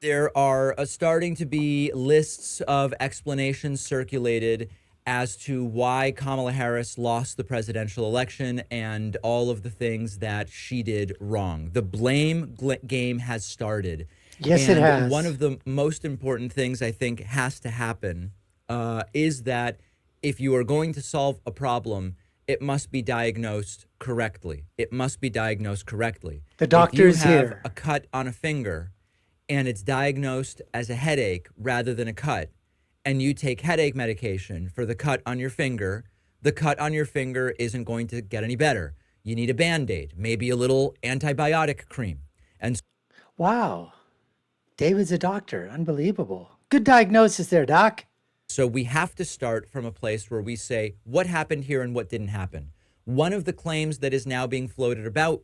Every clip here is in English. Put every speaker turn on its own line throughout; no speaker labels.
There are starting to be lists of explanations circulated as to why Kamala Harris lost the presidential election and all of the things that she did wrong. The blame game has started.
Yes, it
And one
has.
of the most important things I think has to happen is that if you are going to solve a problem, it must be diagnosed correctly. It must be diagnosed correctly.
The
If
doctor
you
is
have
here.
a cut on a finger and it's diagnosed as a headache rather than a cut, and you take headache medication for the cut on your finger, the cut on your finger isn't going to get any better. You need a Band-Aid, maybe a little antibiotic cream. And
Wow. David's a doctor. Unbelievable. Good diagnosis there, Doc.
so we have to start from a place where we say what happened here and what didn't happen. One of the claims that is now being floated about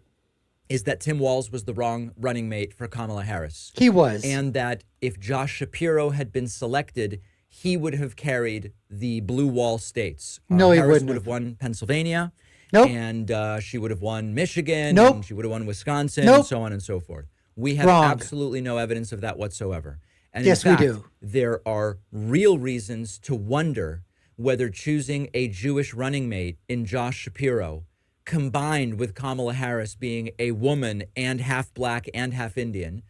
is that Tim Walz was the wrong running mate for Kamala Harris.
He was.
And that if Josh Shapiro had been selected, he would have carried the blue wall states.
No, he
Harris
wouldn't
would
have.
have won Pennsylvania,
Nope.
and she would have won Michigan,
Nope.
and she would have won Wisconsin, and
Nope.
so on and so forth. We have
Wrong.
absolutely no evidence of that whatsoever. And
Yes,
in
we
fact,
do.
there are real reasons to wonder whether choosing a Jewish running mate in Josh Shapiro, combined with Kamala Harris being a woman and half black and half Indian,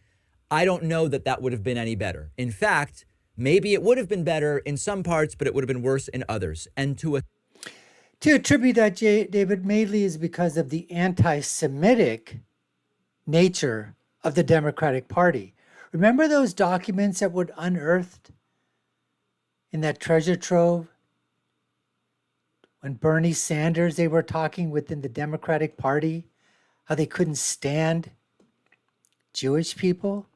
I don't know that that would have been any better. In fact, maybe it would have been better in some parts, but it would have been worse in others. And
To attribute that, David, mainly is because of the anti-Semitic nature of the Democratic Party. Remember those documents that were unearthed in that treasure trove? When Bernie Sanders, they were talking within the Democratic Party, how they couldn't stand Jewish people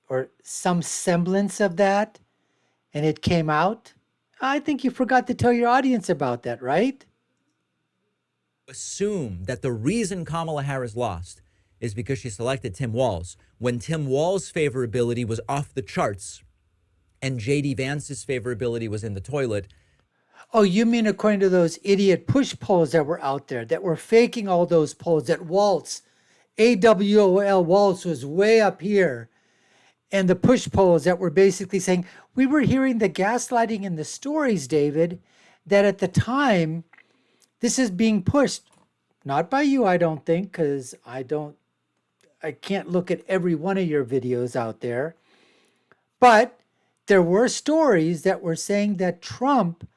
or some semblance of that, and it came out. I think you forgot to tell your audience about that, right?
assume that the reason Kamala Harris lost is because she selected Tim Walz, when Tim Walz's favorability was off the charts and JD Vance's favorability was in the toilet.
Oh, you mean according to those idiot push polls that were out there that were faking all those polls, that Waltz, AWOL Waltz was way up here, and the push polls that were basically saying, we were hearing the gaslighting in the stories, David, that at the time, this is being pushed, not by you, I don't think, because I can't look at every one of your videos out there, but there were stories that were saying that Trump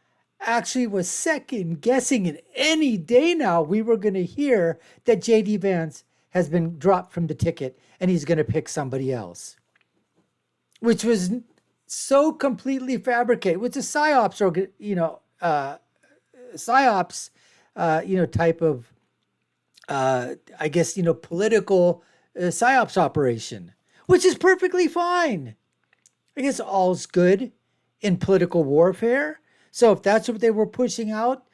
actually was second guessing, and any day now we were going to hear that JD Vance has been dropped from the ticket and he's going to pick somebody else, which was so completely fabricated. It was a psyops, or psyops, type of, I guess, political psyops operation, which is perfectly fine. I guess all's good in political warfare. So if that's what they were pushing out,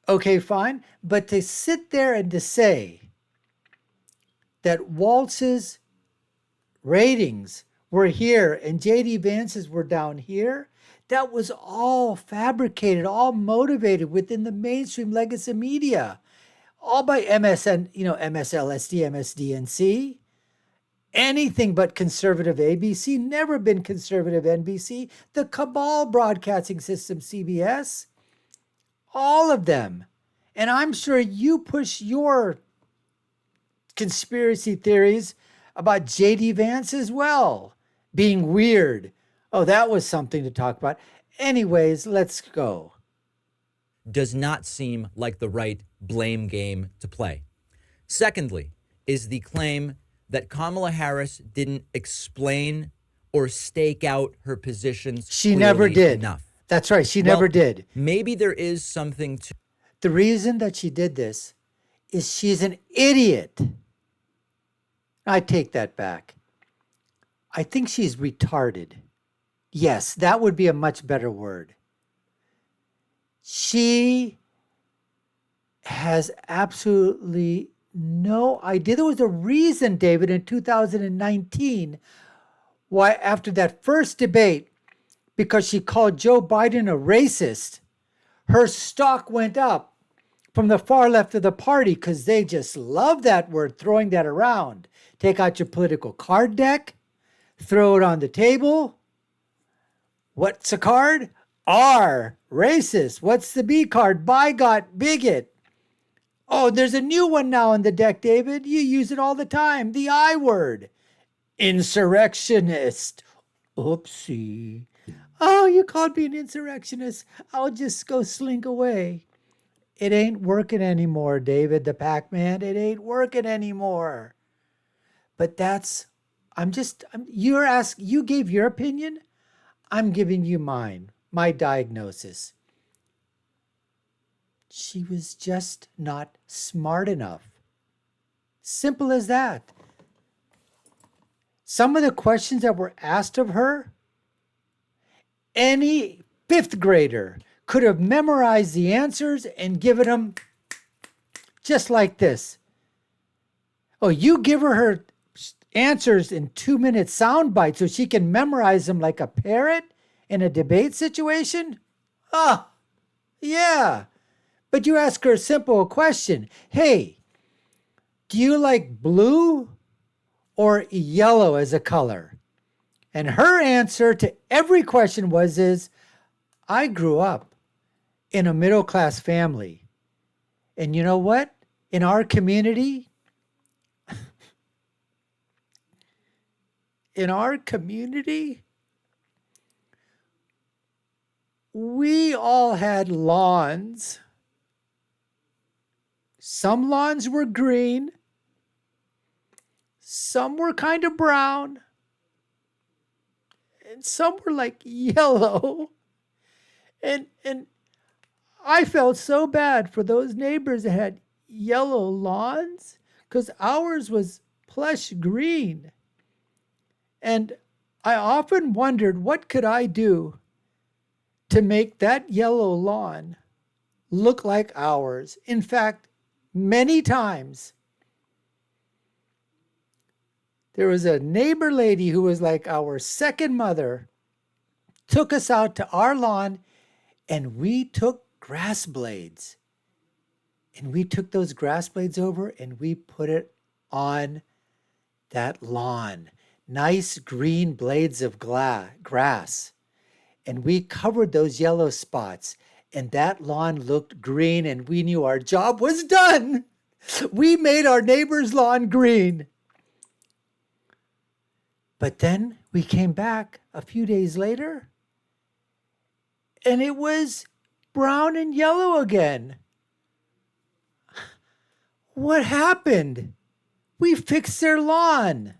okay, fine. But to sit there and to say that Waltz's ratings were here and JD Vance's were down here, that was all fabricated, all motivated within the mainstream legacy media, all by MSN, MSLSD, MSDNC. Anything but conservative ABC, never been conservative NBC, the Cabal Broadcasting System, CBS, all of them. And I'm sure you push your conspiracy theories about JD Vance as well, being weird. Oh, that was something to talk about. Anyways, let's go.
Does not seem like the right blame game to play. Secondly, is the claim that Kamala Harris didn't explain or stake out her positions.
She never did.
Enough.
That's right. She never did.
Maybe there is something to.
The reason that she did this is she's an idiot. I take that back. I think she's retarded. Yes, that would be a much better word. She has absolutely no idea. There was a reason, David, in 2019, why after that first debate, because she called Joe Biden a racist, her stock went up from the far left of the party because they just love that word, throwing that around. Take out your political card deck. throw it on the table. What's a card? R, racist. What's the B card? Bigot, bigot. Oh, there's a new one now in the deck, David. You use it all the time. The I word, insurrectionist. Oopsie. Oh, you called me an insurrectionist. I'll just go slink away. It ain't working anymore, David the Pakman. It ain't working anymore. But you gave your opinion. I'm giving you mine, my diagnosis. She was just not smart enough. Simple as that. Some of the questions that were asked of her, any fifth grader could have memorized the answers and given them just like this. Oh, you give her answers in 2-minute sound bites so she can memorize them like a parrot in a debate situation? Ah, yeah. But you ask her a simple question. Hey, do you like blue or yellow as a color? And her answer to every question is, I grew up in a middle-class family. And you know what? In our community, we all had lawns. Some lawns were green. Some were kind of brown. And some were like yellow. And I felt so bad for those neighbors that had yellow lawns because ours was plush green. And I often wondered, what could I do to make that yellow lawn look like ours? In fact, many times, there was a neighbor lady who was like our second mother, took us out to our lawn, and we took grass blades. And we took those grass blades over and we put it on that lawn. Nice green blades of grass. And we covered those yellow spots. And that lawn looked green and we knew our job was done. We made our neighbor's lawn green. But then we came back a few days later and it was brown and yellow again. What happened? We fixed their lawn.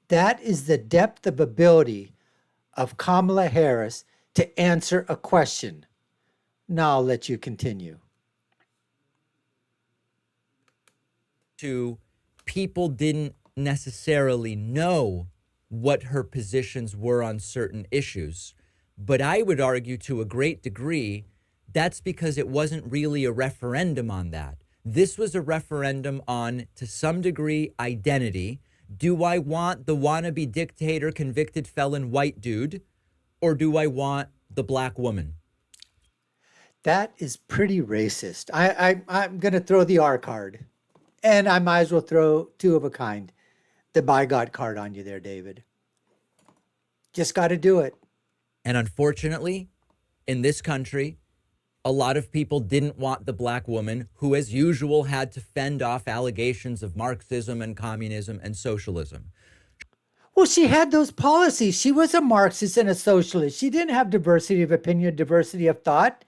That is the depth of ability of Kamala Harris to answer a question. Now I'll let you continue.
People didn't necessarily know what her positions were on certain issues. But I would argue to a great degree, that's because it wasn't really a referendum on that. This was a referendum on, to some degree, identity. Do I want the wannabe dictator, convicted felon, white dude, or do I want the black woman?
That is pretty racist. I'm going to throw the R card, and I might as well throw two of a kind, the bigot card on you there, David. Just got to do it.
And unfortunately, in this country, a lot of people didn't want the black woman who, as usual, had to fend off allegations of Marxism and communism and socialism.
Well, she had those policies. She was a Marxist and a socialist. She didn't have diversity of opinion, diversity of thought.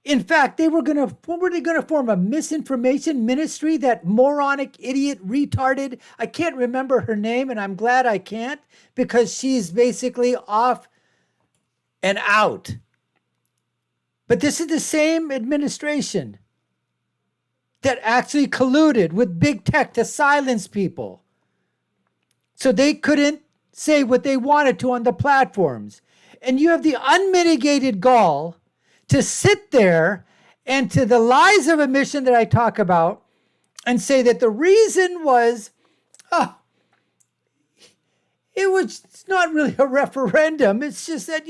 In fact, what were they going to form? A misinformation ministry? That moronic, idiot, retarded, I can't remember her name, and I'm glad I can't, because she's basically off and out. But this is the same administration that actually colluded with big tech to silence people so they couldn't say what they wanted to on the platforms. And you have the unmitigated gall to sit there and to the lies of omission that I talk about and say that the reason was, it was not really a referendum. It's just that,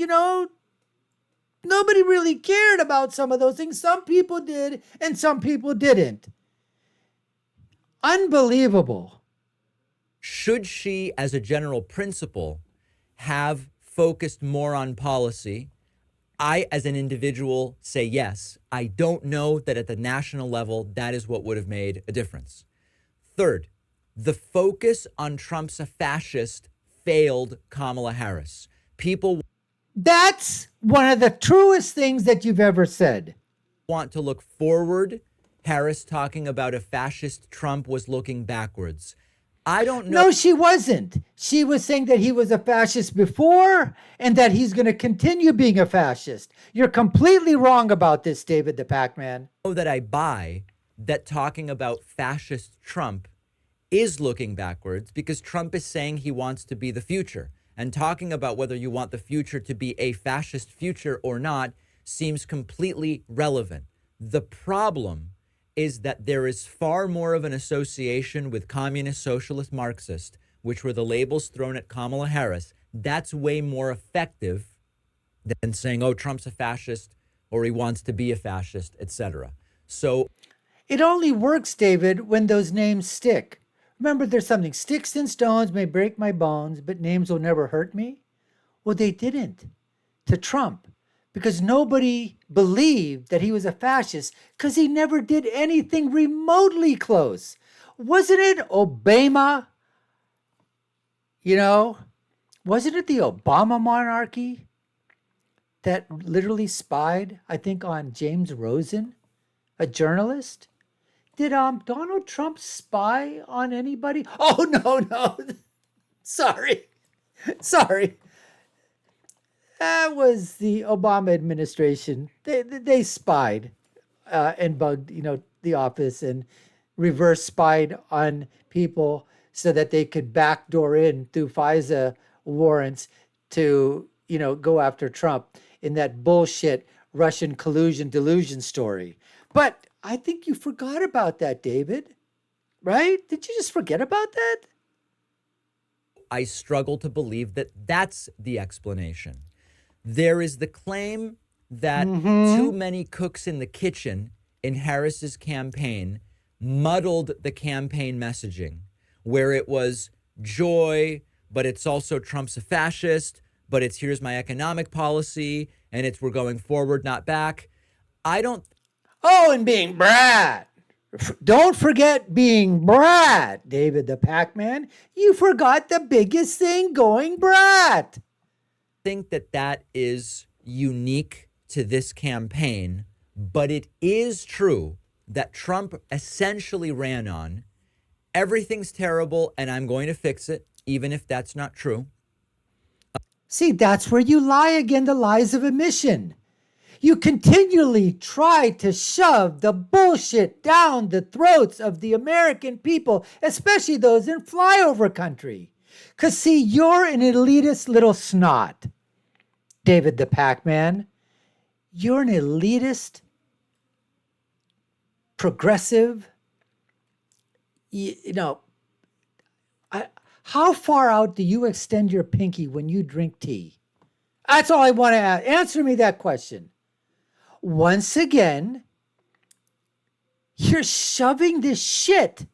nobody really cared about some of those things. Some people did and some people didn't. Unbelievable.
should she, as a general principle, have focused more on policy? I, as an individual, say yes. I don't know that at the national level, that is what would have made a difference. Third, the focus on Trump's a fascist failed Kamala Harris. People
That's one of the truest things that you've ever said.
want to look forward. Harris talking about a fascist Trump was looking backwards. I don't know.
No, she wasn't. She was saying that he was a fascist before and that he's going to continue being a fascist. You're completely wrong about this, David the Pac-Man.
That I buy that talking about fascist Trump is looking backwards, because Trump is saying he wants to be the future, and talking about whether you want the future to be a fascist future or not seems completely relevant. The problem is that there is far more of an association with communist, socialist, Marxist, which were the labels thrown at Kamala Harris. That's way more effective than saying, oh, Trump's a fascist or he wants to be a fascist, etc. So
it only works, David, when those names stick. Remember, there's something, sticks and stones may break my bones, but names will never hurt me. Well, they didn't to Trump, because nobody believed that he was a fascist because he never did anything remotely close. Wasn't it Obama? Wasn't it the Obama monarchy that literally spied, I think, on James Rosen, a journalist? Did Donald Trump spy on anybody? Oh, no. Sorry. That was the Obama administration. They spied and bugged, the office, and reverse spied on people so that they could backdoor in through FISA warrants to, go after Trump in that bullshit Russian collusion delusion story. But I think you forgot about that, David. Right? Did you just forget about that?
I struggle to believe that that's the explanation. There is the claim that too many cooks in the kitchen in Harris's campaign muddled the campaign messaging, where it was joy, but it's also Trump's a fascist, but it's here's my economic policy, and it's we're going forward, not back.
Oh, and being Brad. Don't forget being Brad, David the Pac-Man. You forgot the biggest thing, going Brad.
Think that is unique to this campaign, but it is true that Trump essentially ran on everything's terrible and I'm going to fix it, even if that's not true.
See, that's where you lie again, the lies of omission. You continually try to shove the bullshit down the throats of the American people, especially those in flyover country. Because, see, you're an elitist little snot, David the Pac-Man. You're an elitist, progressive, how far out do you extend your pinky when you drink tea? That's all I want to ask. Answer me that question. Once again, you're shoving this shit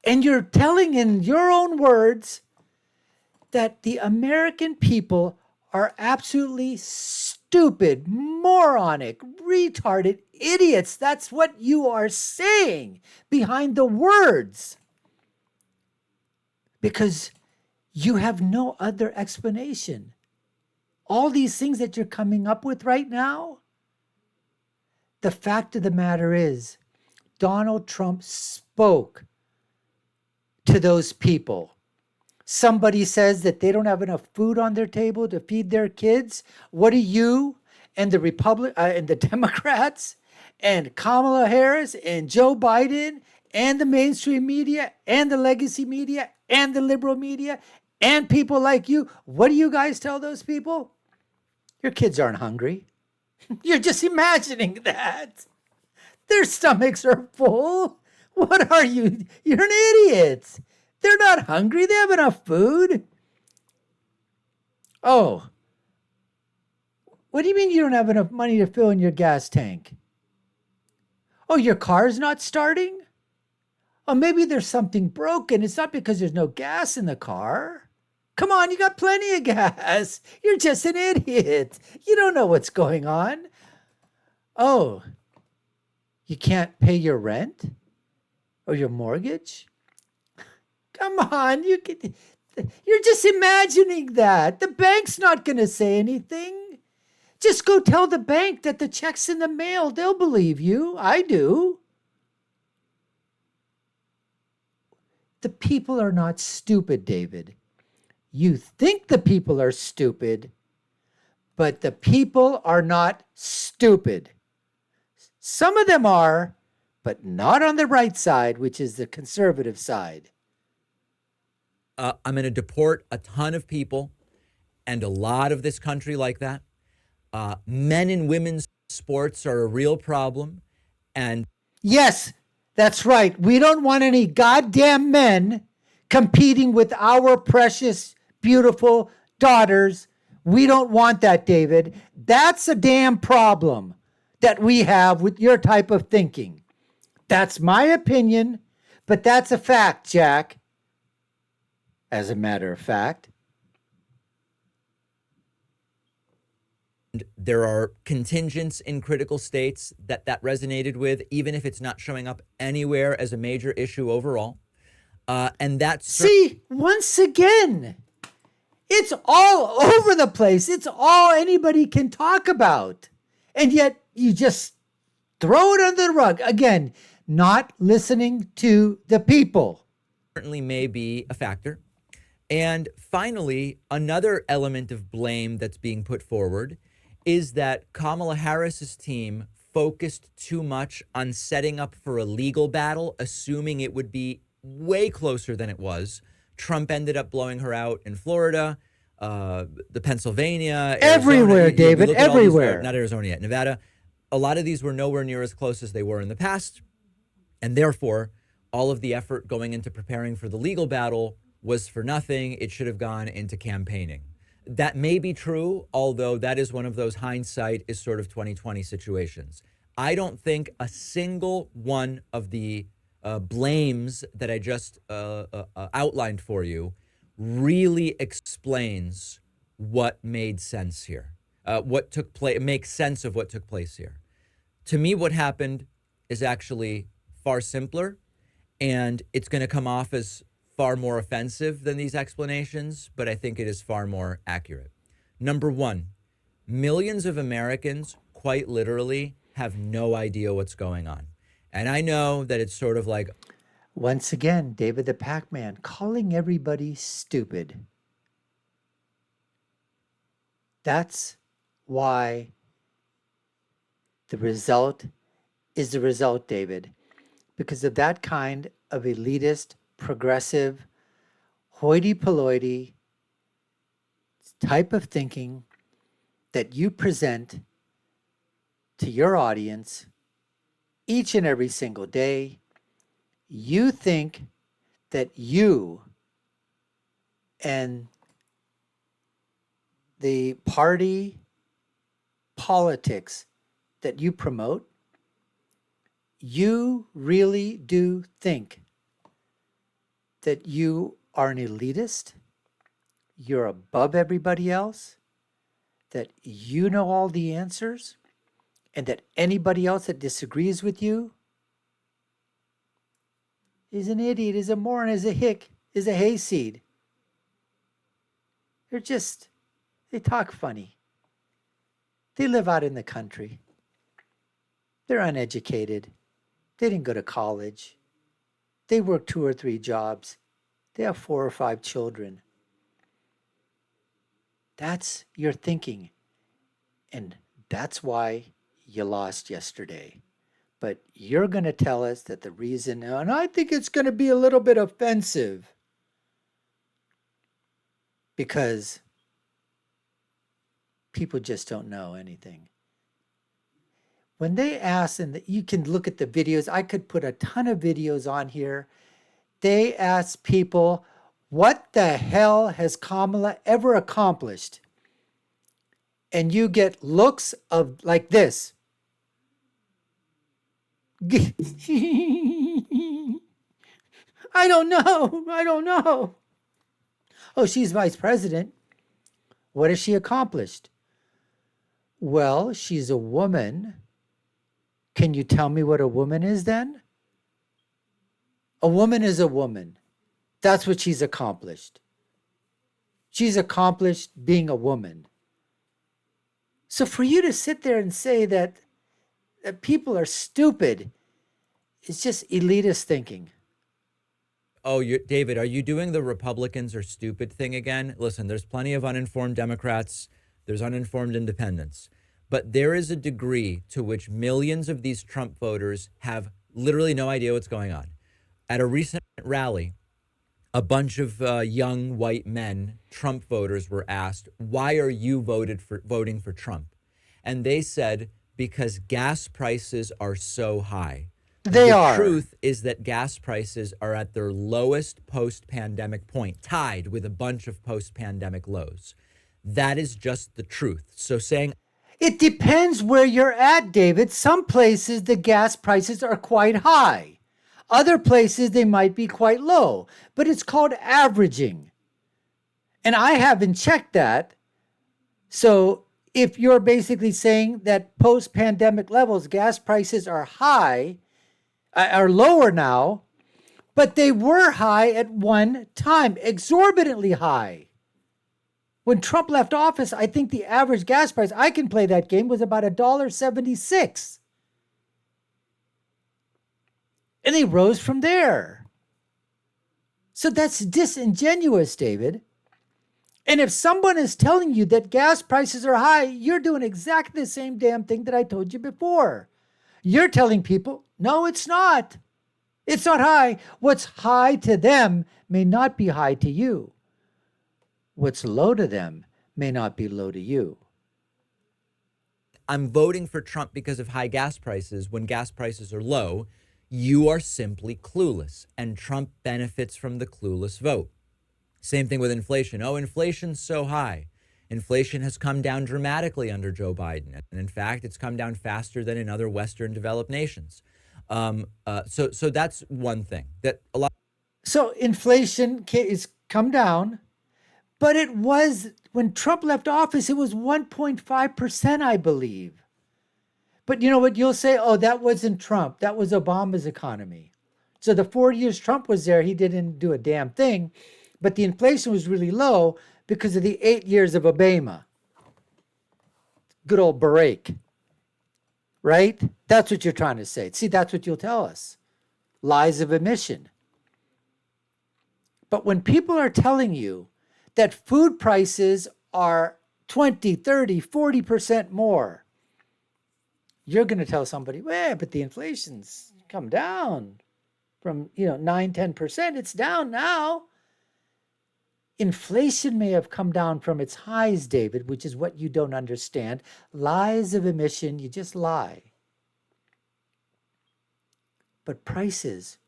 and you're telling in your own words that the American people are absolutely stupid, moronic, retarded idiots. That's what you are saying behind the words. Because you have no other explanation. All these things that you're coming up with right now, the fact of the matter is, Donald Trump spoke to those people. Somebody says that they don't have enough food on their table to feed their kids. What do you and the and the Democrats and Kamala Harris and Joe Biden and the mainstream media and the legacy media and the liberal media and people like you, what do you guys tell those people? Your kids aren't hungry. You're just imagining that. Their stomachs are full. What are you? You're an idiot. They're not hungry. They have enough food. Oh. What do you mean you don't have enough money to fill in your gas tank? Oh, your car's not starting? Oh, maybe there's something broken. It's not because there's no gas in the car. Come on, you got plenty of gas. You're just an idiot. You don't know what's going on. Oh, you can't pay your rent or your mortgage? Come on, you're just imagining that. The bank's not going to say anything. Just go tell the bank that the check's in the mail. They'll believe you. I do. The people are not stupid, David. You think the people are stupid, but the people are not stupid. Some of them are, but not on the right side, which is the conservative side.
I'm going to deport a ton of people and a lot of this country like that. Men and women's sports are a real problem. And
yes, that's right. We don't want any goddamn men competing with our precious, beautiful daughters. We don't want that, David. That's a damn problem that we have with your type of thinking. That's my opinion, but that's a fact, Jack. As a matter of fact.
There are contingents in critical states that resonated with, even if it's not showing up anywhere as a major issue overall. And that's...
See, once again, it's all over the place. It's all anybody can talk about. And yet you just throw it under the rug. Again, not listening to the people.
Certainly may be a factor. And finally, another element of blame that's being put forward is that Kamala Harris's team focused too much on setting up for a legal battle, assuming it would be way closer than it was. Trump ended up blowing her out in Florida, the Pennsylvania,
everywhere,
Arizona.
David, everywhere.
Not Arizona yet, Nevada. A lot of these were nowhere near as close as they were in the past. And therefore, all of the effort going into preparing for the legal battle was for nothing. It should have gone into campaigning. That may be true, although that is one of those hindsight is sort of 2020 situations. I don't think a single one of the blames that I just outlined for you really explains what made sense here, what took place. It makes sense of what took place here. To me, what happened is actually far simpler, and it's going to come off as far more offensive than these explanations, but I think it is far more accurate. Number one, millions of Americans quite literally have no idea what's going on. And I know that it's sort of like...
Once again, David the Pakman calling everybody stupid. That's why the result is the result, David. Because of that kind of elitist, progressive, hoity-toity type of thinking that you present to your audience each and every single day. You think that you and the party politics that you promote, you really do think that you are an elitist, you're above everybody else, that you know all the answers, and that anybody else that disagrees with you is an idiot, is a moron, is a hick, is a hayseed. They talk funny. They live out in the country. They're uneducated. They didn't go to college. They work 2 or 3 jobs. They have 4 or 5 children. That's your thinking. And that's why you lost yesterday. But you're going to tell us that the reason, and I think it's going to be a little bit offensive, because people just don't know anything. When they ask, and you can look at the videos, I could put a ton of videos on here. They ask people, what the hell has Kamala ever accomplished? And you get looks of like this. I don't know. I don't know. Oh, she's vice president. What has she accomplished? Well, she's a woman. Can you tell me what a woman is then? A woman is a woman. That's what she's accomplished. She's accomplished being a woman. So for you to sit there and say that people are stupid, it's just elitist thinking.
Oh, David, are you doing the Republicans are stupid thing again? Listen, there's plenty of uninformed Democrats. There's uninformed independents. But there is a degree to which millions of these Trump voters have literally no idea what's going on. At a recent rally, a bunch of young white men, Trump voters, were asked, why are you voting for Trump? And they said, because gas prices are so high.
They
The
are.
truth is that gas prices are at their lowest post-pandemic point, tied with a bunch of post-pandemic lows. That is just the truth. So saying,
It depends where you're at, David. Some places the gas prices are quite high. Other places they might be quite low, but it's called averaging. And I haven't checked that. So if you're basically saying that post-pandemic levels, gas prices are high, are lower now, but they were high at one time, exorbitantly high. When Trump left office, I think the average gas price, I can play that game, was about $1.76. And they rose from there. So that's disingenuous, David. And if someone is telling you that gas prices are high, you're doing exactly the same damn thing that I told you before. You're telling people, no, it's not. It's not high. What's high to them may not be high to you. What's low to them may not be low to you.
I'm voting for Trump because of high gas prices when gas prices are low, you are simply clueless. And Trump benefits from the clueless vote. Same thing with inflation. Oh, inflation's so high. Inflation has come down dramatically under Joe Biden. And in fact, it's come down faster than in other Western developed nations. So that's one thing that a lot.
So inflation is come down, but it was, when Trump left office, it was 1.5%, I believe. But you know what? You'll say, oh, that wasn't Trump. That was Obama's economy. So the 4 years Trump was there, he didn't do a damn thing. But the inflation was really low because of the 8 years of Obama. Good old Barack. Right? That's what you're trying to say. See, that's what you'll tell us. Lies of omission. But when people are telling you that food prices are 20, 30, 40% more, you're going to tell somebody, well, but the inflation's come down from, 9, 10%. It's down now. Inflation may have come down from its highs, David, which is what you don't understand. Lies of omission, you just lie. But prices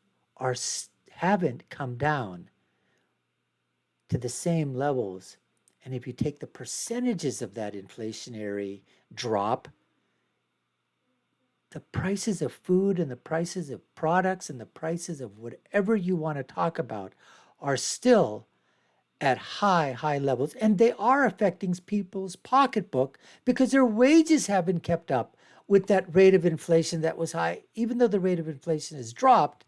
haven't come down to the same levels. And if you take the percentages of that inflationary drop, the prices of food and the prices of products and the prices of whatever you want to talk about are still at high levels. And they are affecting people's pocketbook because their wages haven't kept up with that rate of inflation that was high. Even though the rate of inflation has dropped,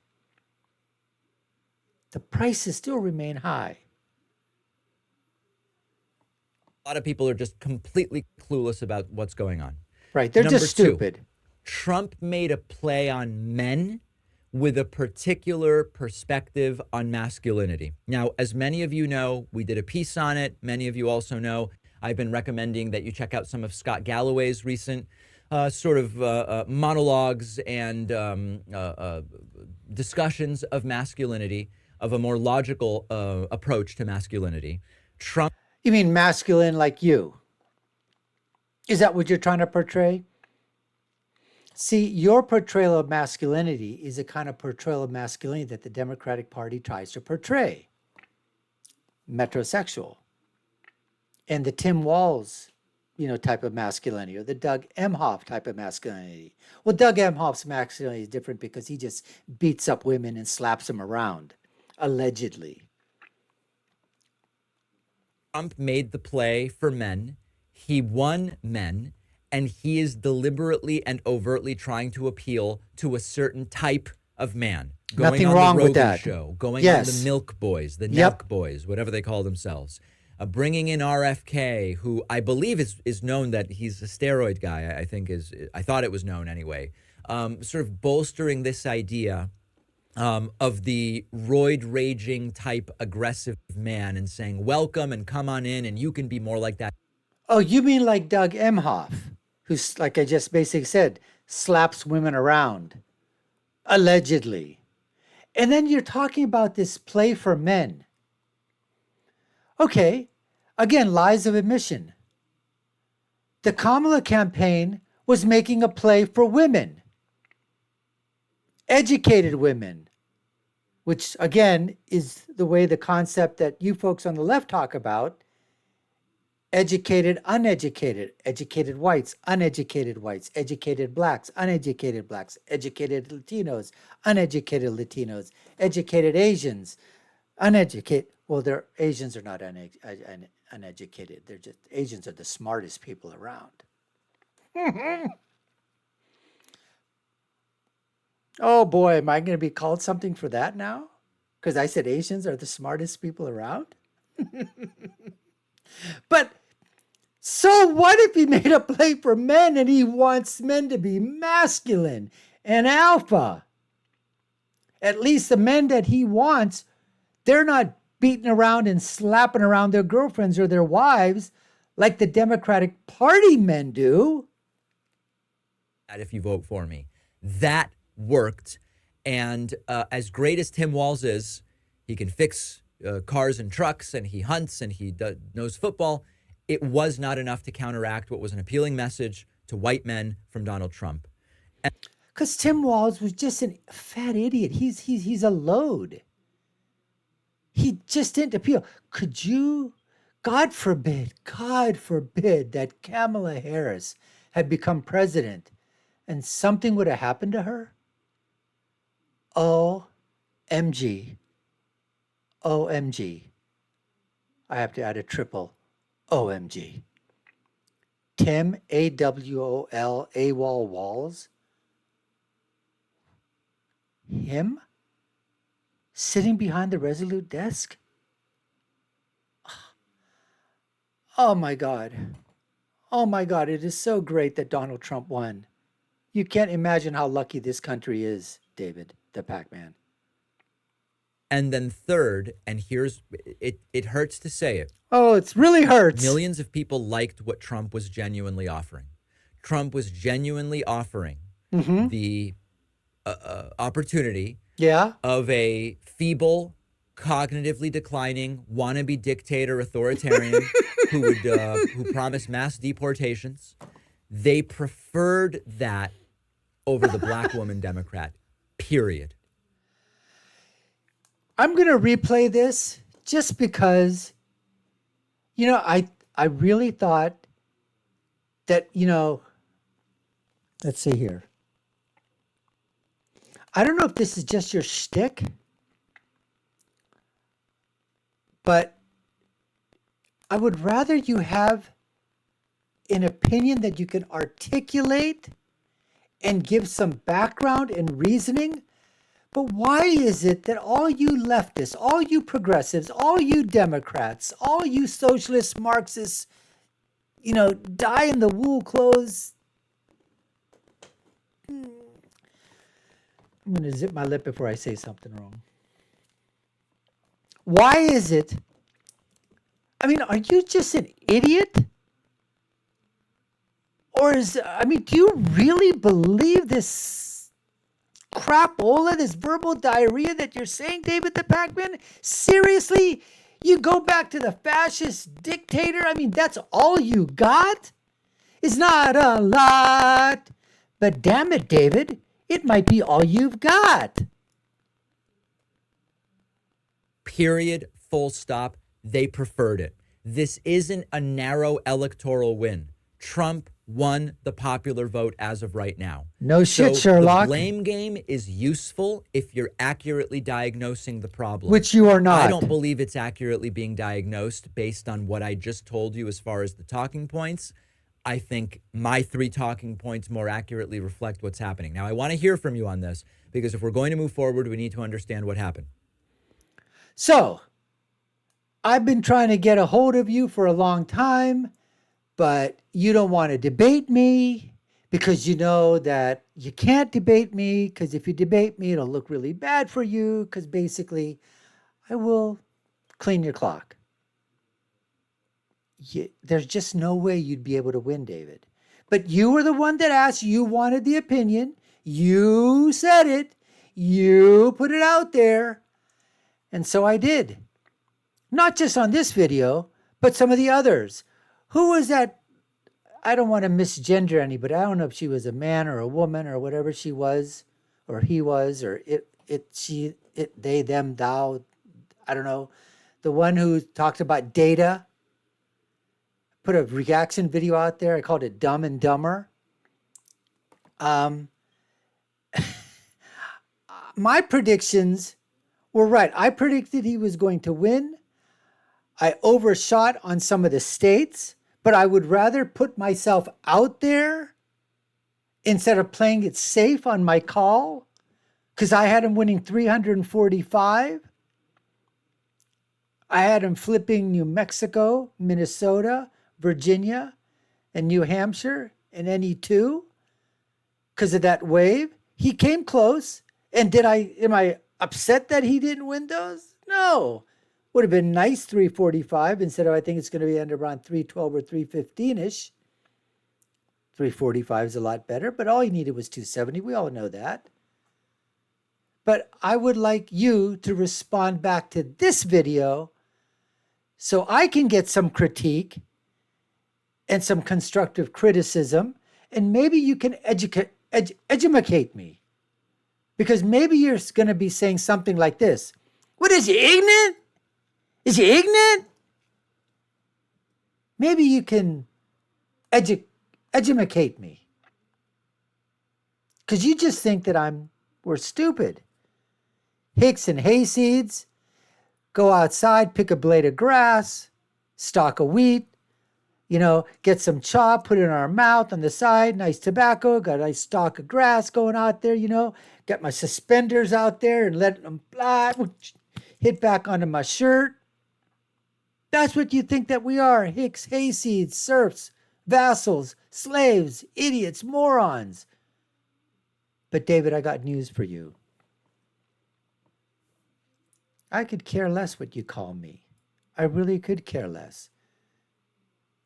the prices still remain high.
A lot of people are just completely clueless about what's going on.
Right. They're just stupid.
Trump made a play on men with a particular perspective on masculinity. Now, as many of you know, we did a piece on it. Many of you also know I've been recommending that you check out some of Scott Galloway's recent monologues and discussions of masculinity, of a more logical approach to masculinity. Trump.
You mean masculine like you? Is that what you're trying to portray? See, your portrayal of masculinity is a kind of portrayal of masculinity that the Democratic Party tries to portray. Metrosexual. And the Tim Walz, type of masculinity, or the Doug Emhoff type of masculinity. Well, Doug Emhoff's masculinity is different because he just beats up women and slaps them around. Allegedly.
Trump made the play for men. He won men, and he is deliberately and overtly trying to appeal to a certain type of man. Going
Nothing
on
wrong
the
with
Rogan
that.
show, going on the
Yes.
Milk Boys, the
Yep.
Nelk Boys, whatever they call themselves. Bringing in RFK, who I believe is known that he's a steroid guy. I thought it was known anyway. Sort of bolstering this idea of the roid raging type aggressive man and saying, welcome and come on in and you can be more like that.
Oh, you mean like Doug Emhoff, who's, like I just basically said, slaps women around, allegedly. And then you're talking about this play for men. Okay, again, lies of admission. The Kamala campaign was making a play for women, educated women, which again is the way the concept that you folks on the left talk about: educated, uneducated, educated whites, educated blacks, uneducated blacks, educated Latinos, uneducated Latinos, educated Asians, uneducated. Well, they're Asians are not uneducated. They're just Asians are the smartest people around. Oh boy, am I going to be called something for that now? Because I said Asians are the smartest people around? But so what if he made a play for men and he wants men to be masculine and alpha? At least the men that he wants, they're not beating around and slapping around their girlfriends or their wives like the Democratic Party men do.
If you vote for me, that worked. And as great as Tim Walz is, he can fix cars and trucks, and he hunts, and he knows football. It was not enough to counteract what was an appealing message to white men from Donald Trump.
Because Tim Walz was just a fat idiot. He's a load. He just didn't appeal. Could you, God forbid that Kamala Harris had become president and something would have happened to her? OMG. OMG. I have to add a triple OMG. Tim, AWOL, AWOL Walls. Him? Sitting behind the Resolute desk? Oh my God. Oh my God. It is so great that Donald Trump won. You can't imagine how lucky this country is, David, the Pakman.
And then third, and here's it hurts to say it.
Oh, it really hurts.
Millions of people liked what Trump was genuinely offering. Trump was genuinely offering the opportunity of a feeble, cognitively declining, wannabe dictator authoritarian who promised mass deportations. They preferred that over the black woman Democrat, period.
I'm going to replay this just because, I really thought that, let's see here. I don't know if this is just your shtick, but I would rather you have an opinion that you can articulate and give some background and reasoning. But why is it that all you leftists, all you progressives, all you Democrats, all you socialists, Marxists, die in the wool clothes? I'm going to zip my lip before I say something wrong. Why is it? I mean, are you just an idiot? Or do you really believe this crapola, this verbal diarrhea that you're saying, David the Pakman? Seriously? You go back to the fascist dictator? I mean, that's all you got? It's not a lot. But damn it, David, it might be all you've got.
Period, full stop. They preferred it. This isn't a narrow electoral win. Trump won the popular vote as of right now.
No shit, Sherlock.
The blame game is useful if you're accurately diagnosing the problem.
Which you are not.
I don't believe it's accurately being diagnosed based on what I just told you as far as the talking points. I think my 3 talking points more accurately reflect what's happening. Now, I want to hear from you on this, because if we're going to move forward, we need to understand what happened.
So, I've been trying to get a hold of you for a long time, but you don't want to debate me because you know that you can't debate me, because if you debate me, it'll look really bad for you, because basically I will clean your clock. There's just no way you'd be able to win, David. But you were the one that asked. You wanted the opinion. You said it. You put it out there. And so I did. Not just on this video, but some of the others. Who was that? I don't want to misgender anybody. I don't know if she was a man or a woman or whatever she was, or he was, or she, they, them, thou. I don't know. The one who talked about data. Put a reaction video out there. I called it Dumb and Dumber. My predictions were right. I predicted he was going to win. I overshot on some of the states, but I would rather put myself out there instead of playing it safe on my call, because I had him winning 345. I had him flipping New Mexico, Minnesota, Virginia, and New Hampshire and NE2 because of that wave. He came close. And am I upset that he didn't win those? No. Would have been nice 345 instead of, I think it's going to be under around 312 or 315-ish. 345 is a lot better, but all he needed was 270. We all know that. But I would like you to respond back to this video so I can get some critique and some constructive criticism, and maybe you can educate me. Because maybe you're going to be saying something like this. What is he, ignorant? Is he ignorant? Maybe you can educate me. Because you just think that we're stupid. Hicks and hayseeds. Go outside, pick a blade of grass, stalk of wheat, get some chop, put it in our mouth on the side, nice tobacco, got a nice stalk of grass going out there, got my suspenders out there and let them fly, hit back onto my shirt. That's what you think that we are, hicks, hayseeds, serfs, vassals, slaves, idiots, morons. But David, I got news for you. I could care less what you call me. I really could care less.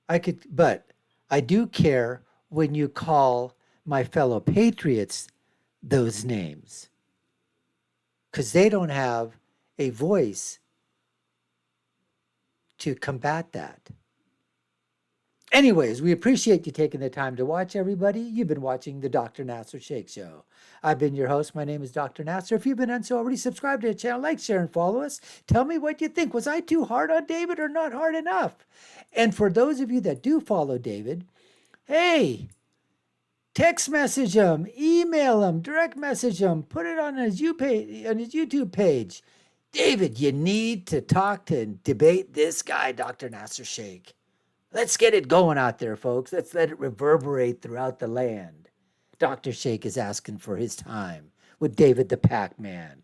But I do care when you call my fellow patriots those names, because they don't have a voice to combat that. Anyways, we appreciate you taking the time to watch, everybody. You've been watching the Dr. Nasir Shaikh Show. I've been your host. My name is Dr. Nasir. If you've been so already, subscribe to the channel, like, share, and follow us. Tell me what you think. Was I too hard on David or not hard enough? And for those of you that do follow David, hey, text message him, email him, direct message him, put it on his YouTube page. David, you need to talk to and debate this guy, Dr. Nasir Shaikh. Let's get it going out there, folks. Let's let it reverberate throughout the land. Dr. Shaikh is asking for his time with David the Pakman.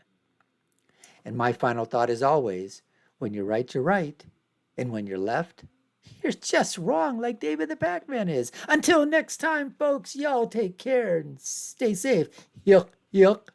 And my final thought is always, when you're right, you're right. And when you're left, you're just wrong, like David the Pakman is. Until next time, folks, y'all take care and stay safe. Yuck, yuck.